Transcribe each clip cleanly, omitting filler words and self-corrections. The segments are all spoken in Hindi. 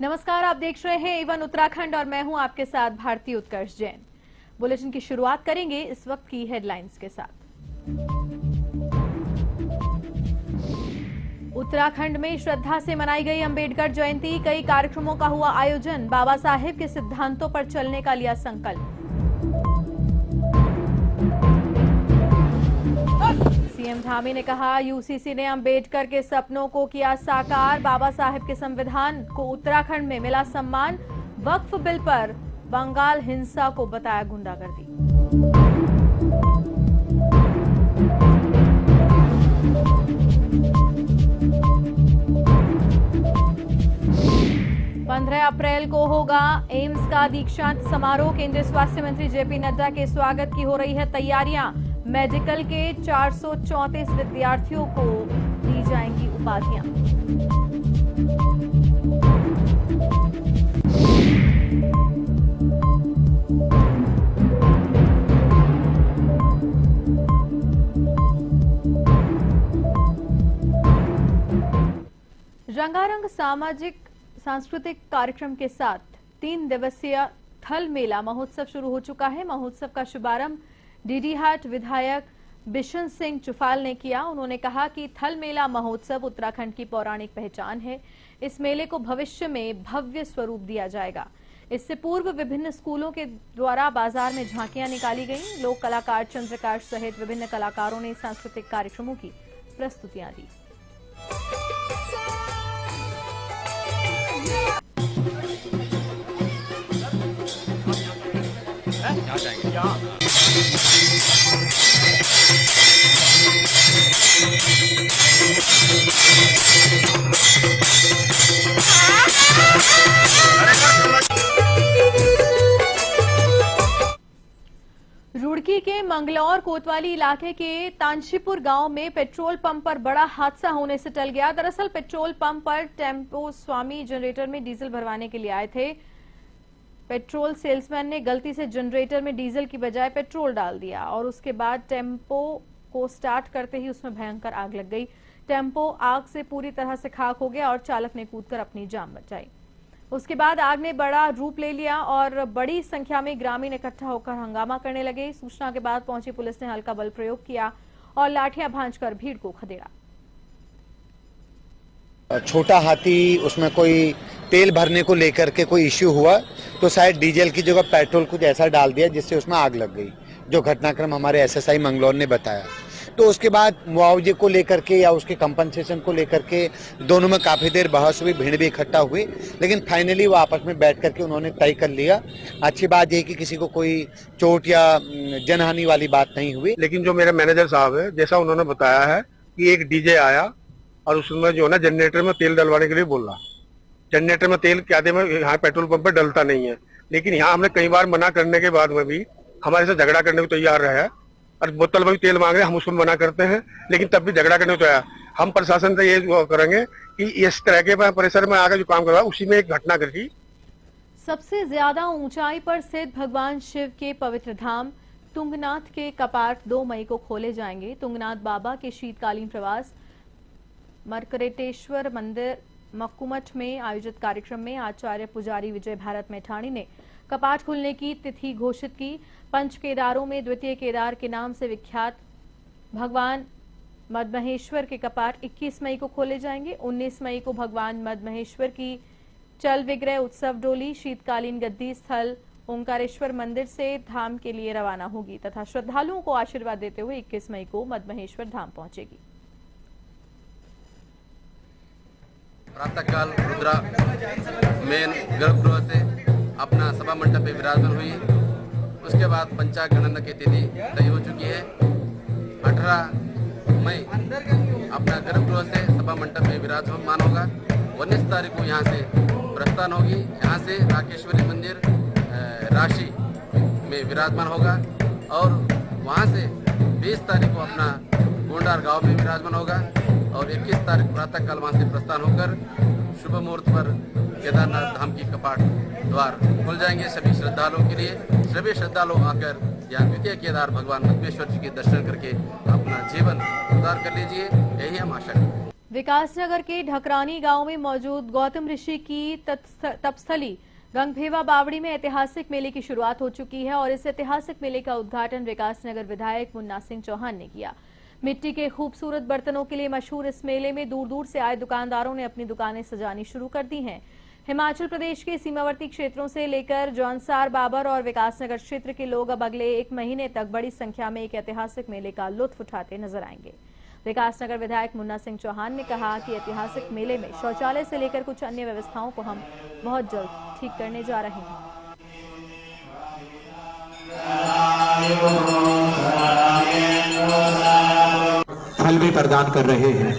नमस्कार, आप देख रहे हैं एवन उत्तराखंड और मैं हूं आपके साथ भारती उत्कर्ष जैन। बुलेटिन की शुरुआत करेंगे इस वक्त की हेडलाइंस के साथ। उत्तराखंड में श्रद्धा से मनाई गई अंबेडकर जयंती, कई कार्यक्रमों का हुआ आयोजन, बाबा साहेब के सिद्धांतों पर चलने का लिया संकल्प। सीएम धामी ने कहा, यूसीसी ने अंबेडकर के सपनों को किया साकार, बाबा साहेब के संविधान को उत्तराखंड में मिला सम्मान, वक्फ बिल पर बंगाल हिंसा को बताया गुंडागर्दी। अप्रैल को होगा एम्स का दीक्षांत समारोह, केंद्रीय स्वास्थ्य मंत्री जेपी नड्डा के स्वागत की हो रही है तैयारियां। मेडिकल के 434 विद्यार्थियों को दी जाएंगी उपाधियां। रंगारंग सामाजिक सांस्कृतिक कार्यक्रम के साथ 3 दिवसीय थल मेला महोत्सव शुरू हो चुका है। महोत्सव का शुभारंभ डीडीहाट विधायक बिशन सिंह चुफाल ने किया। उन्होंने कहा कि थल मेला महोत्सव उत्तराखंड की पौराणिक पहचान है। इस मेले को भविष्य में भव्य स्वरूप दिया जाएगा। इससे पूर्व विभिन्न स्कूलों के द्वारा बाजार में झांकियां निकाली गईं। लोक कलाकार चंद्रकार सहित विभिन्न कलाकारों ने सांस्कृतिक कार्यक्रमों की प्रस्तुतियां दी। रुड़की के मंगलौर कोतवाली इलाके के तांशीपुर गांव में पेट्रोल पंप पर बड़ा हादसा होने से टल गया। दरअसल पेट्रोल पंप पर टेम्पो स्वामी जनरेटर में डीजल भरवाने के लिए आए थे। पेट्रोल सेल्समैन ने गलती से जनरेटर में डीजल की बजाय पेट्रोल डाल दिया और उसके बाद टेम्पो को स्टार्ट करते ही उसमें भयंकर आग लग गई। टेम्पो आग से पूरी तरह से खाक हो गया और चालक ने कूदकर अपनी जान बचाई। उसके बाद आग ने बड़ा रूप ले लिया और बड़ी संख्या में ग्रामीण इकट्ठा होकर हंगामा करने लगे। सूचना के बाद पहुंची पुलिस ने हल्का बल प्रयोग किया और लाठियां भांजकर भीड़ को खदेड़ा। छोटा हाथी, उसमें कोई तेल भरने को लेकर के कोई इश्यू हुआ तो शायद डीजल की जगह पेट्रोल कुछ ऐसा डाल दिया जिससे उसमें आग लग गई, जो घटनाक्रम हमारे एसएसआई मंगलौर ने बताया। तो उसके बाद मुआवजे को लेकर के या उसके कंपनसेशन को लेकर के दोनों में काफी देर बहस हुई, भीड़ भी इकट्ठा हुई, लेकिन फाइनली वो आपस में बैठ करके उन्होंने तय कर लिया। अच्छी बात यह कि किसी को कोई चोट या जनहानि वाली बात नहीं हुई। लेकिन जो मेरे मैनेजर साहब है, जैसा उन्होंने बताया है कि एक डीजे आया और उसमें जो है ना जनरेटर में तेल डलवाने के लिए बोल रहा। जनरेटर में तेल क्या दे, यहाँ पेट्रोल पंप पे डलता नहीं है, लेकिन यहाँ हमने कई बार मना करने के बाद में भी हमारे से झगड़ा करने को तैयार रहा है और बोतल में भी तेल मांग रहे, हम उसको मना करते हैं, लेकिन तब भी झगड़ा करने को तैयार। हम प्रशासन से ये करेंगे कि इस तरह के परिसर में आकर जो काम करवा उसी में एक घटना घटी। सबसे ज्यादा ऊंचाई पर स्थित भगवान शिव के पवित्र धाम तुंगनाथ के कपाट 2 मई को खोले जाएंगे। तुंगनाथ बाबा के शीतकालीन प्रवास मरकरेटेश्वर मंदिर मक्कुमठ में आयोजित कार्यक्रम में आचार्य पुजारी विजय भारत मैठाणी ने कपाट खुलने की तिथि घोषित की। पंच केदारों में द्वितीय केदार के नाम से विख्यात भगवान मदमहेश्वर के कपाट 21 मई को खोले जाएंगे। 19 मई को भगवान मदमहेश्वर की चल विग्रह उत्सव डोली शीतकालीन गद्दी स्थल ओंकारेश्वर मंदिर से धाम के लिए रवाना होगी तथा श्रद्धालुओं को आशीर्वाद देते हुए 21 मई को मदमहेश्वर धाम पहुंचेगी। प्रातःकाल रुद्रा मेन गर्भगृह से अपना सभा मंडप में विराजमान हुई। उसके बाद पंचांग गणना की तिथि तय हो चुकी है। 18 मई अपना गर्भगृह से सभा मंडप में विराजमान होगा। 19 तारीख को यहाँ से प्रस्थान होगी। यहाँ से राकेश्वरी मंदिर राशि में विराजमान होगा और वहाँ से 20 तारीख को अपना गोंडार गांव में विराजमान होगा और 21 तारीख प्रातःकाल वहाँ से प्रस्थान होकर शुभ मुहूर्त पर केदारनाथ धाम की कपाट द्वार खुल जाएंगे सभी श्रद्धालुओं के लिए। सभी श्रद्धालु आकर यहाँ द्वितीय केदार भगवान मदमेश्वर जी के दर्शन करके अपना जीवन सुधार कर लीजिए, यही हम आशा करते हैं। विकासनगर के ढकरानी गांव में मौजूद गौतम ऋषि की तपस्थली गंगभेवा बावड़ी में ऐतिहासिक मेले की शुरुआत हो चुकी है और इस ऐतिहासिक मेले का उद्घाटन विकासनगर विधायक मुन्ना सिंह चौहान ने किया। मिट्टी के खूबसूरत बर्तनों के लिए मशहूर इस मेले में दूर दूर से आए दुकानदारों ने अपनी दुकानें सजानी शुरू कर दी हैं। हिमाचल प्रदेश के सीमावर्ती क्षेत्रों से लेकर जौनसार, बाबर और विकासनगर क्षेत्र के लोग अब अगले 1 महीने तक बड़ी संख्या में एक ऐतिहासिक मेले का लुत्फ उठाते नजर आएंगे। विकासनगर विधायक मुन्ना सिंह चौहान ने कहा कि ऐतिहासिक मेले में शौचालय से लेकर कुछ अन्य व्यवस्थाओं को हम बहुत जल्द ठीक करने जा रहे हैं। फल भी प्रदान कर रहे हैं।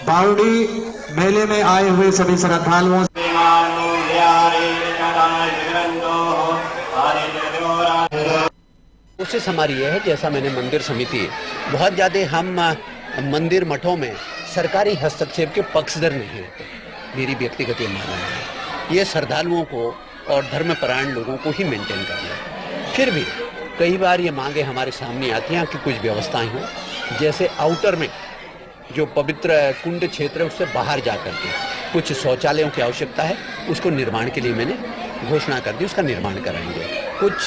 बावड़ी मेले में आए हुए सभी श्रद्धालुओं कोशिश हमारी यह है, जैसा मैंने मंदिर समिति बहुत ज़्यादा हम मंदिर मठों में सरकारी हस्तक्षेप के पक्षधर नहीं होते, मेरी व्यक्तिगत ये मानना है। ये श्रद्धालुओं को और धर्मपरायण लोगों को ही मेंटेन करना है। फिर भी कई बार ये मांगे हमारे सामने आती हैं कि कुछ व्यवस्थाएं हों, जैसे आउटर में जो पवित्र कुंड क्षेत्र है उससे बाहर जा करके कुछ शौचालयों की आवश्यकता है, उसको निर्माण के लिए मैंने घोषणा कर दी, उसका निर्माण कराएंगे। कुछ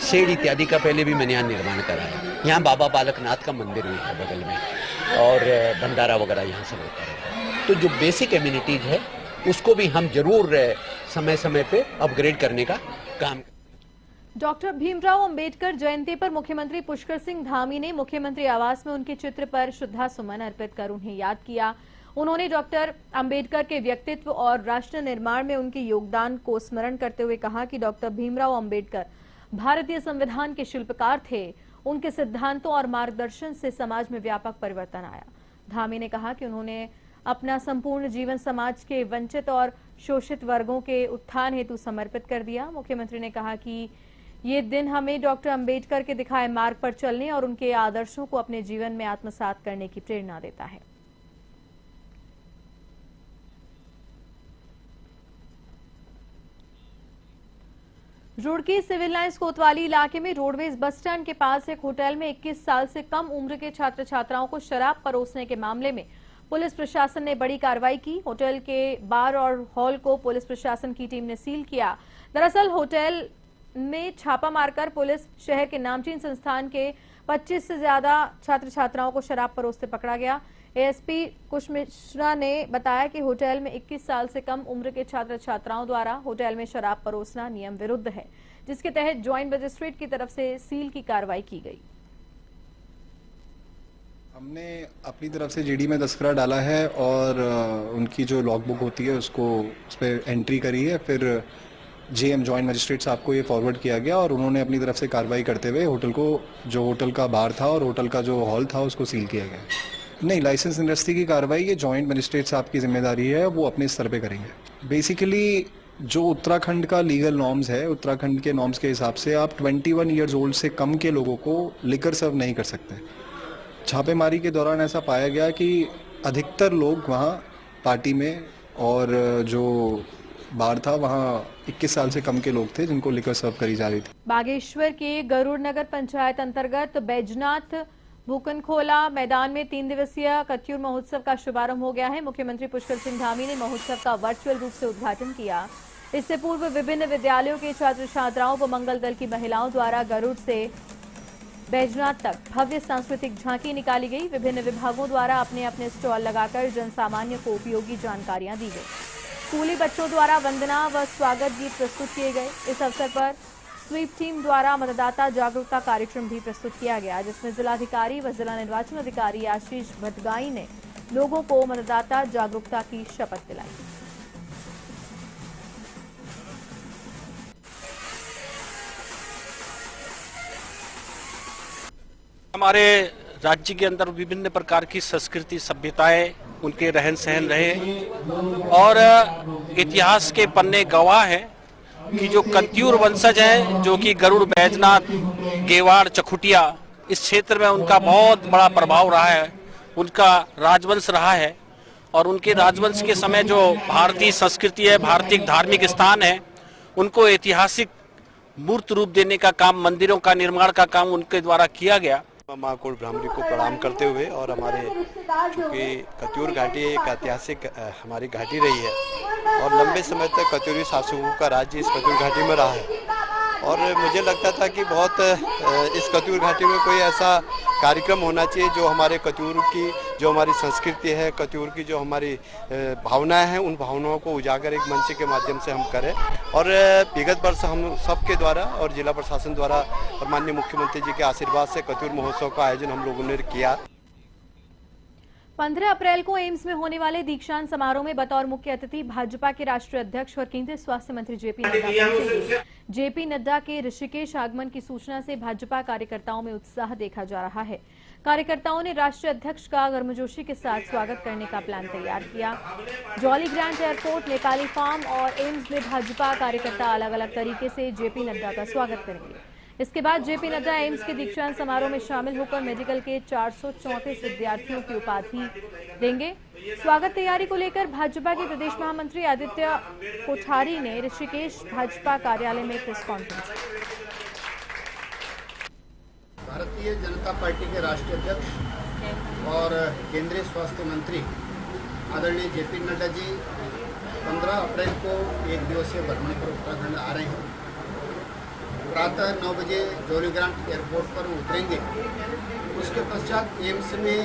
शेड इत्यादि का पहले भी मैंने यहाँ निर्माण कराया। यहाँ बाबा बालकनाथ का मंदिर भी है बगल में और भंडारा वगैरह यहाँ से होता है। तो जो बेसिक एम्यूनिटीज है उसको भी हम जरूर समय समय पे अपग्रेड करने का काम। डॉक्टर भीमराव अंबेडकर जयंती पर मुख्यमंत्री पुष्कर सिंह धामी ने मुख्यमंत्री आवास में उनके चित्र पर श्रद्धा सुमन अर्पित कर उन्हें याद किया। उन्होंने डॉक्टर अंबेडकर के व्यक्तित्व और राष्ट्र निर्माण में उनके योगदान को स्मरण करते हुए कहा कि डॉक्टर भीमराव अंबेडकर भारतीय संविधान के शिल्पकार थे। उनके सिद्धांतों और मार्गदर्शन से समाज में व्यापक परिवर्तन आया। धामी ने कहा कि उन्होंने अपना संपूर्ण जीवन समाज के वंचित और शोषित वर्गों के उत्थान हेतु समर्पित कर दिया। मुख्यमंत्री ने कहा कि ये दिन हमें डॉक्टर अंबेडकर के दिखाए मार्ग पर चलने और उनके आदर्शों को अपने जीवन में आत्मसात करने की प्रेरणा देता है। रुड़की सिविल लाइंस कोतवाली इलाके में रोडवेज बस स्टैंड के पास एक होटल में 21 साल से कम उम्र के छात्र छात्राओं को शराब परोसने के मामले में पुलिस प्रशासन ने बड़ी कार्रवाई की। होटल के बार और हॉल को पुलिस प्रशासन की टीम ने सील किया। दरअसल होटल में छापा मारकर पुलिस शहर के नामचीन संस्थान के 25 से ज्यादा छात्र छात्राओं को शराब परोसते पकड़ा गया। एएसपी कुश मिश्रा ने बताया कि होटल में 21 साल से कम उम्र के छात्र छात्राओं द्वारा होटल में शराब परोसना नियम विरुद्ध है, जिसके तहत ज्वाइंट मजिस्ट्रेट की तरफ से सील की कार्रवाई की गई। हमने अपनी तरफ से जीडी में तस्करा डाला है और उनकी जो लॉगबुक होती है उसको उस पर एंट्री करी है। फिर जेएम ज्वाइंट मजिस्ट्रेट साहब को ये फॉरवर्ड किया गया और उन्होंने अपनी तरफ से कार्रवाई करते हुए होटल को, जो होटल का बार था और होटल का जो हॉल था, उसको सील किया गया। नहीं, लाइसेंस इंडस्ट्री की कार्रवाई ये ज्वाइंट मजिस्ट्रेट साहब की जिम्मेदारी है, वो अपने स्तर पे करेंगे। बेसिकली जो उत्तराखंड का लीगल नॉर्म्स है, उत्तराखंड के नॉर्म्स के हिसाब से आप 21 ईयर्स ओल्ड से कम के लोगों को लिकर सर्व नहीं कर सकते। छापेमारी के दौरान ऐसा पाया गया कि अधिकतर लोग वहाँ पार्टी में और जो बार था वहाँ 21 साल से कम के लोग थे जिनको लिकर सर्व करी जा रही थी। बागेश्वर के गरुड़ नगर पंचायत अंतर्गत बैजनाथ भूकनखोला मैदान में 3 दिवसीय कत्यूर महोत्सव का शुभारंभ हो गया है। मुख्यमंत्री पुष्कर सिंह धामी ने महोत्सव का वर्चुअल रूप से उद्घाटन किया। इससे पूर्व विभिन्न विद्यालयों के छात्र छात्राओं व मंगल दल की महिलाओं द्वारा गरुड़ से बैजनाथ तक भव्य सांस्कृतिक झांकी निकाली गई। विभिन्न विभागों द्वारा अपने अपने स्टॉल लगाकर जनसामान्य को उपयोगी जानकारियां दी गई। स्कूली बच्चों द्वारा वंदना व स्वागत गीत प्रस्तुत किए गए। इस अवसर पर स्वीप टीम द्वारा मतदाता जागरूकता कार्यक्रम भी प्रस्तुत किया गया, जिसमें जिलाधिकारी व जिला निर्वाचन अधिकारी आशीष भटगाई ने लोगों को मतदाता जागरूकता की शपथ दिलाई। हमारे राज्य के अंदर विभिन्न प्रकार की संस्कृति, सभ्यताएं, उनके रहन सहन रहे और इतिहास के पन्ने गवाह हैं कि जो कत्यूर वंशज हैं, जो कि गरुड़, बैजनाथ, गेवाड़, चखुटिया, इस क्षेत्र में उनका बहुत बड़ा प्रभाव रहा है। उनका राजवंश रहा है और उनके राजवंश के समय जो भारतीय संस्कृति है, भारतीय धार्मिक स्थान है, उनको ऐतिहासिक मूर्त रूप देने का काम, मंदिरों का निर्माण का काम उनके द्वारा किया गया। महाकोट भ्रामरी को प्रणाम करते हुए और हमारे चूँकि कत्यूर घाटी एक ऐतिहासिक हमारी घाटी रही है और लंबे समय तक कत्यूरी शासकों का राज्य इस कत्यूर घाटी में रहा है और मुझे लगता था कि बहुत इस कत्यूर घाटी में कोई ऐसा कार्यक्रम होना चाहिए जो हमारे कत्यूर की जो हमारी संस्कृति है, कत्यूर की जो हमारी भावनाएं हैं, उन भावनाओं को उजागर एक मंच के माध्यम से हम करें। और विगत वर्ष हम सबके द्वारा और जिला प्रशासन द्वारा और माननीय मुख्यमंत्री जी के आशीर्वाद से कत्यूर महोत्सव का आयोजन हम लोगों ने किया। 15 अप्रैल को एम्स में होने वाले दीक्षांत समारोह में बतौर मुख्य अतिथि भाजपा के राष्ट्रीय अध्यक्ष और केंद्रीय स्वास्थ्य मंत्री जेपी नड्डा के ऋषिकेश आगमन की सूचना से भाजपा कार्यकर्ताओं में उत्साह देखा जा रहा है। कार्यकर्ताओं ने राष्ट्रीय अध्यक्ष का गर्मजोशी के साथ स्वागत करने का प्लान तैयार किया। जॉली ग्रांट एयरपोर्ट, नेपाली फार्म और एम्स में भाजपा कार्यकर्ता अलग अलग तरीके से जेपी नड्डा का स्वागत करेंगे। इसके बाद जेपी नड्डा एम्स के दीक्षांत समारोह में शामिल होकर मेडिकल के 434 विद्यार्थियों की उपाधि देंगे। स्वागत तैयारी को लेकर भाजपा के प्रदेश महामंत्री आदित्य कोठारी ने ऋषिकेश भाजपा कार्यालय में प्रेस कॉन्फ्रेंस की। भारतीय जनता पार्टी के राष्ट्रीय अध्यक्ष और केंद्रीय स्वास्थ्य मंत्री आदरणीय जेपी नड्डा जी 15 अप्रैल को एक दिवसीय भ्रमण पर उत्तराखंड आ रहे हैं। प्रातः 9 बजे जॉली ग्रांट एयरपोर्ट पर उतरेंगे। उसके पश्चात एम्स में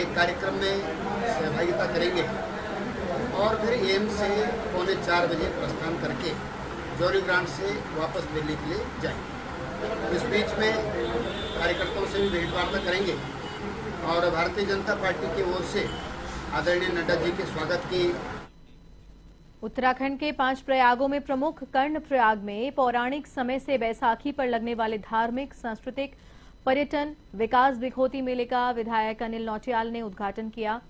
एक कार्यक्रम में सहभागिता करेंगे और फिर एम्स से 3:45 बजे प्रस्थान करके जॉली ग्रांट से वापस दिल्ली के लिए जाएंगे। इस बीच में कार्यकर्ताओं से भी भेंट वार्ता करेंगे और भारतीय जनता पार्टी की ओर से आदरणीय नड्डा जी के स्वागत की। उत्तराखंड के 5 प्रयागों में प्रमुख कर्ण प्रयाग में पौराणिक समय से बैसाखी पर लगने वाले धार्मिक, सांस्कृतिक, पर्यटन, विकास विभूति मेले का विधायक अनिल नौटियाल ने उद्घाटन किया।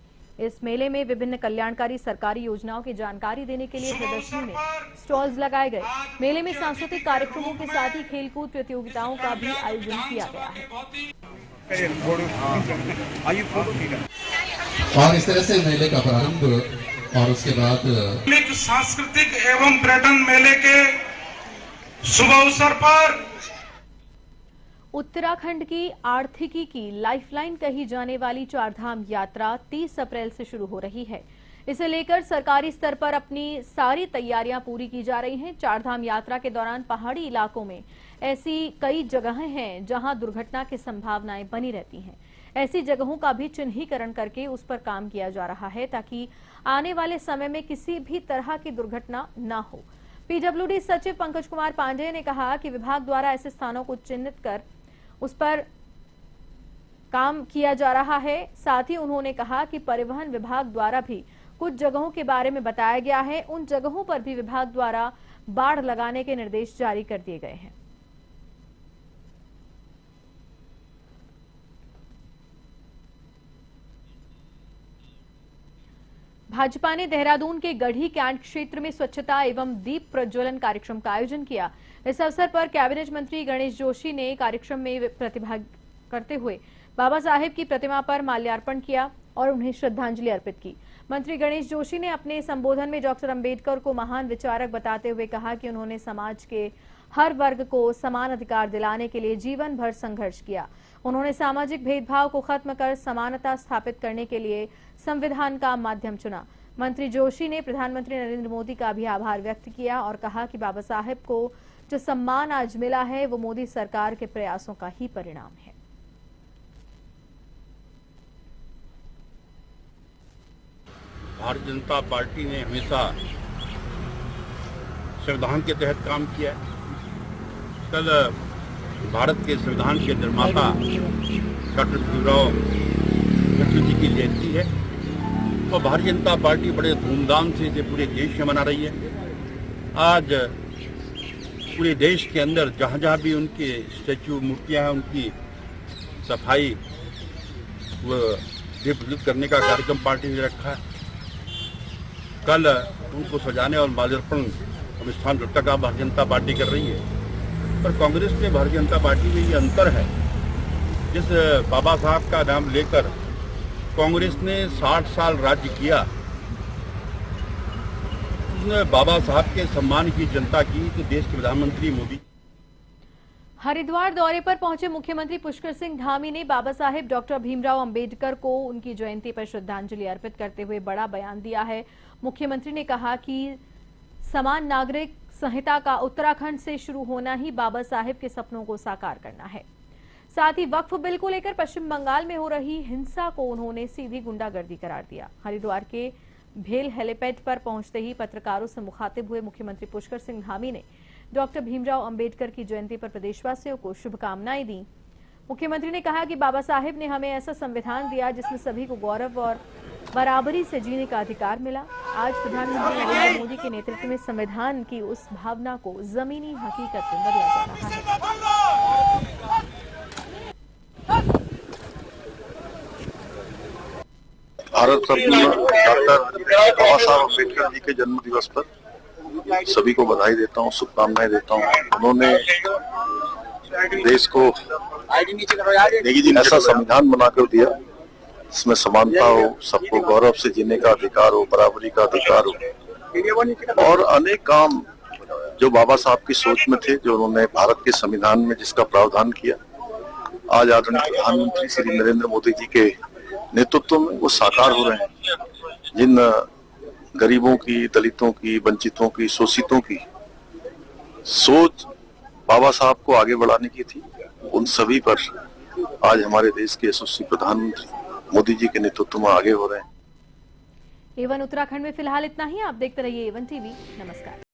इस मेले में विभिन्न कल्याणकारी सरकारी योजनाओं की जानकारी देने के लिए प्रदर्शनी में स्टॉल्स लगाए गए। मेले में सांस्कृतिक कार्यक्रमों के साथ ही खेलकूद प्रतियोगिताओं का भी आयोजन किया गया है। और इस तरह से मेले का प्रारंभ और उसके बाद सांस्कृतिक एवं पर्यटन मेले के शुभ अवसर पर उत्तराखंड की आर्थिकी की लाइफलाइन कही जाने वाली चारधाम यात्रा 30 अप्रैल से शुरू हो रही है। इसे लेकर सरकारी स्तर पर अपनी सारी तैयारियां पूरी की जा रही हैं। चारधाम यात्रा के दौरान पहाड़ी इलाकों में ऐसी कई जगहें हैं जहां दुर्घटना की संभावनाएं बनी रहती हैं। ऐसी जगहों का भी चिन्हीकरण करके उस पर काम किया जा रहा है ताकि आने वाले समय में किसी भी तरह की दुर्घटना न हो। पीडब्ल्यूडी सचिव पंकज कुमार पांडेय ने कहा कि विभाग द्वारा ऐसे स्थानों को चिन्हित कर उस पर काम किया जा रहा है। साथ ही उन्होंने कहा कि परिवहन विभाग द्वारा भी कुछ जगहों के बारे में बताया गया है। उन जगहों पर भी विभाग द्वारा बाड़ लगाने के निर्देश जारी कर दिए गए हैं। भाजपा ने देहरादून के गढ़ी कैंट क्षेत्र में स्वच्छता एवं दीप प्रज्वलन कार्यक्रम का आयोजन किया। इस अवसर पर कैबिनेट मंत्री गणेश जोशी ने कार्यक्रम में प्रतिभाग करते हुए बाबा साहेब की प्रतिमा पर माल्यार्पण किया और उन्हें श्रद्धांजलि अर्पित की। मंत्री गणेश जोशी ने अपने संबोधन में डॉक्टर अंबेडकर को महान विचारक बताते हुए कहा कि उन्होंने समाज के हर वर्ग को समान अधिकार दिलाने के लिए जीवन भर संघर्ष किया। उन्होंने सामाजिक भेदभाव को खत्म कर समानता स्थापित करने के लिए संविधान का माध्यम चुना। मंत्री जोशी ने प्रधानमंत्री नरेंद्र मोदी का भी आभार व्यक्त किया और कहा कि बाबा साहेब को जो सम्मान आज मिला है वो मोदी सरकार के प्रयासों का ही परिणाम है। भारतीय जनता पार्टी ने हमेशा संविधान के तहत काम किया है। कल भारत के संविधान के निर्माता डॉक्टर भीमराव अम्बेडकर जी की जयंती है और भारतीय जनता पार्टी बड़े धूमधाम से इसे पूरे देश में मना रही है। आज पूरे देश के अंदर जहाँ जहाँ भी उनके स्टैचू मूर्तियाँ हैं उनकी सफाई व प्रज्वलित करने का कार्यक्रम पार्टी ने रखा है। कल उनको सजाने और माल्यार्पण अनुष्ठान का भारतीय जनता पार्टी कर रही है। पर कांग्रेस में भारतीय जनता पार्टी में ये अंतर है, जिस बाबा साहब का नाम लेकर कांग्रेस ने 60 साल राज्य किया, उसने बाबा साहब के सम्मान की जनता की तो देश के प्रधानमंत्री मोदी। हरिद्वार दौरे पर पहुंचे मुख्यमंत्री पुष्कर सिंह धामी ने बाबा साहेब डॉक्टर भीमराव अंबेडकर को उनकी जयंती पर श्रद्धांजलि अर्पित करते हुए बड़ा बयान दिया है। मुख्यमंत्री ने कहा कि समान नागरिक संहिता का उत्तराखंड से शुरू होना ही बाबा साहेब के सपनों को साकार करना है। साथ ही वक्फ बिल को लेकर पश्चिम बंगाल में हो रही हिंसा को उन्होंने सीधी गुंडागर्दी करार दिया। हरिद्वार के भेल हेलीपैड पर पहुंचते ही पत्रकारों से मुखातिब हुए मुख्यमंत्री पुष्कर सिंह धामी ने डॉक्टर भीमराव अंबेडकर की जयंती पर प्रदेशवासियों को शुभकामनाएं दी। मुख्यमंत्री ने कहा कि बाबा साहेब ने हमें ऐसा संविधान दिया जिसमें सभी को गौरव और बराबरी से जीने का अधिकार मिला। आज प्रधानमंत्री नरेंद्र मोदी के नेतृत्व में संविधान की उस भावना को जमीनी हकीकत में बदला जा रहा है। भारत रत्न डॉक्टर बाबा साहब अम्बेडकर जी के जन्म दिवस पर सभी को बधाई देता हूँ, शुभकामनाएं देता हूँ। उन्होंने देश को ऐसा संविधान बनाकर दिया जिसमें समानता हो, सबको गौरव से जीने का अधिकार हो, बराबरी का अधिकार हो, और अनेक काम जो बाबा साहब की सोच में थे, जो उन्होंने भारत के संविधान में जिसका प्रावधान किया, आज आदरणीय प्रधानमंत्री श्री नरेंद्र मोदी जी के नेतृत्व में वो साकार हो रहे हैं। जिन गरीबों की, दलितों की, वंचितों की, शोषितों की सोच बाबा साहब को आगे बढ़ाने की थी, उन सभी पर आज हमारे देश के यशस्वी प्रधानमंत्री मोदी जी के नेतृत्व में आगे हो रहे हैं। A1 उत्तराखंड में फिलहाल इतना ही। आप देखते रहिए A1 टीवी। नमस्कार।